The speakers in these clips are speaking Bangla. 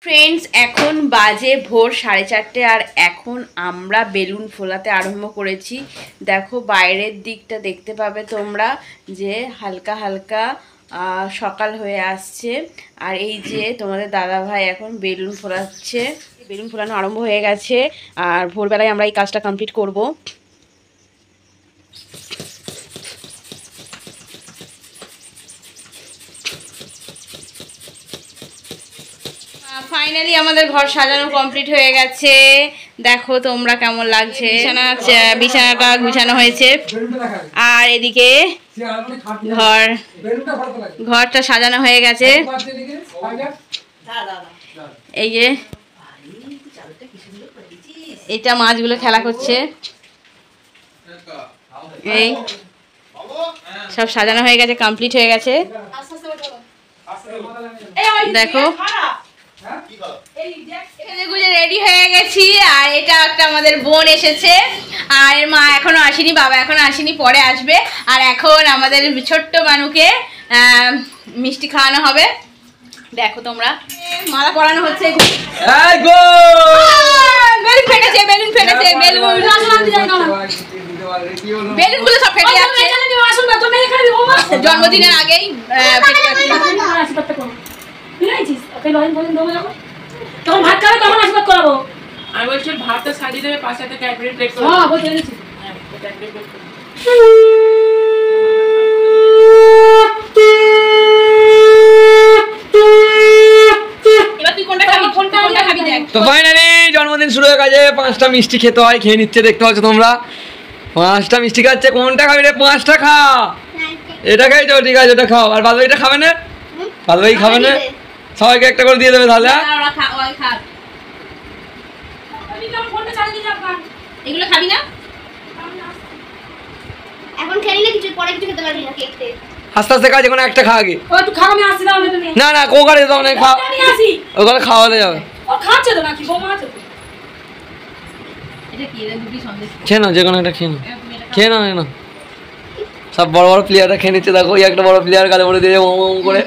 ফ্রেন্ডস, এখন বাজে ভোর 4:30 আর এখন আমরা বেলুন ফোলাতে আরম্ভ করেছি। দেখো বাইরের দিকটা দেখতে পাবে তোমরা যে হালকা হালকা সকাল হয়ে আসছে। আর এই যে তোমাদের দাদা ভাই এখন বেলুন ফোলাচ্ছে, বেলুন ফোলানো আরম্ভ হয়ে গেছে। আর ভোরবেলায় আমরা এই কাজটা কমপ্লিট করব। ফাইনালি আমাদের ঘর সাজানো কমপ্লিট হয়ে গেছে। দেখো তোমরা কেমন লাগছে। বিছানাটা গুছানো হয়েছে আর এদিকে ঘরটা সাজানো হয়ে গেছে। এই যে এটা মাছগুলো খেলা করছে, এই সব সাজানো হয়ে গেছে, কমপ্লিট হয়ে গেছে। দেখো রেডি হয়ে গেছি। আর এটা একটা আমাদের বোন এসেছে, আর এর মা এখনো আসেনি, বাবা এখনো আসেনি, পরে আসবে। আর এখন আমাদের ছোট্ট মানুকে মিষ্টি খাওয়ানো হবে। দেখো তোমরা, মালা পরানো হচ্ছে। বেলুন ফেটেছে, বেলুন ফেটেছে, বেলুনগুলো সব ফেটে যাচ্ছে জন্মদিনের আগেই। তখন ভাত খাবে, তখন আশীর্বাদ করাবো। আমি বলছি ভাতটা সাজিয়ে দেবে, পাশে একটা ক্যাডবেরি প্লেট করো। হ্যাঁ বলতে দিচ্ছি। হ্যাঁ ক্যাডবেরি প্লেট করো। এবার তুই কোনটা খাবি? কোনটা খাবি দেখ। তো ফাইনালি জন্মদিন শুরু হয়ে গেছে। 5টা মিষ্টি খেতে হয়, খেয়ে নিচ্ছে, দেখতে পাচ্ছ তোমরা। 5টা মিষ্টি খাচ্ছে। কোনটা খাবি রে? 5টা খা। এটা খাই তো, ঠিক আছে, এটা খাও। আর বাদ বাকিটা খাবে না? বাদ বাকি খাবে না? সবাইকে একটা করে দিয়ে দেবে তাহলে। এগুলো খাবি না? এখন খেলি না, কিছু পরে কিছু খেতে পারবি না। কেকতে আস্তে আস্তে খা, যেকোনো একটা খা আগে। ও তুই খা, আমি আসি না আমি তুমি। না না, কোকারে দাও না, খা। আমি আসি। ওখানে খাওয়াতে যাবে। ও খাচ্ছে তো নাকি? বৌমা আছে তো। এটা কি রে? দুটি সন্দেশ খেয়ে নাও, যেকোনো একটা খেয়ে নাও। খেয়ে নাও না, সব বড় বড় প্লেয়াররা খেয়ে নিচ্ছে। দেখো, ওই একটা বড় প্লেয়ার গালে পড়ে দিয়ে ওম করে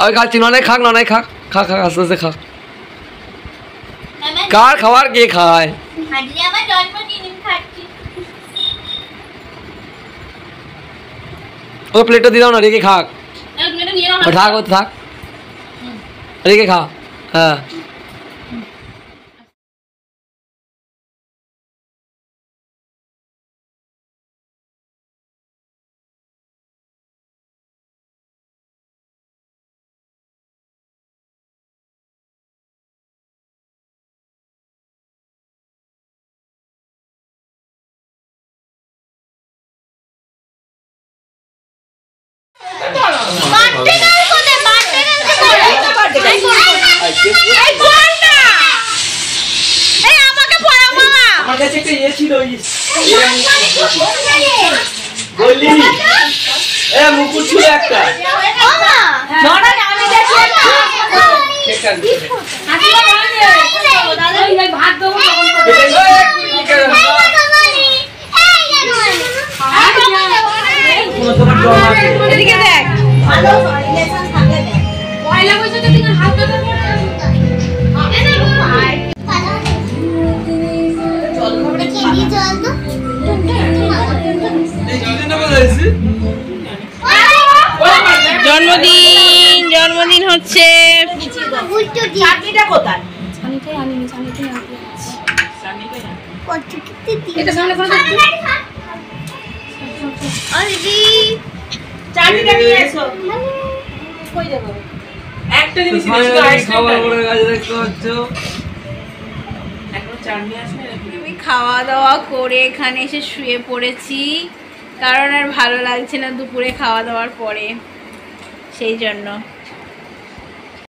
আমি খাচ্ছি। নয় খাক, নয় খাক, খা খা, আস্তে আস্তে খা। কার খাবার কে খায়? আমার জন্মদিন খাচ্ছি। ও প্লেটটা দিয়ে দাও না, রেখে খাক। তুমি এটা নিয়ে নাও। থাক, ও থাক, রেখে খা। হ্যাঁ মুকুট ছিল একটা। ভাত দেবো এদিকে দেখ। পয়লা বৈশাখে তুমি হাত ধুতে জন্মদিন হচ্ছে। এটা সামনে করে চাটনিটা নিয়ে এসো। কই দেব? একটা জিনিস শুধু আইসক্রিম পড়ে গেছে, দেখতে পাচ্ছ। এখন চাটনি আসবে। আমি খাওয়া দাওয়া করে এখানে এসে শুয়ে পড়েছি, কারণ আর ভালো লাগছে না দুপুরে খাওয়া দাওয়ার পরে, সেই জন্য।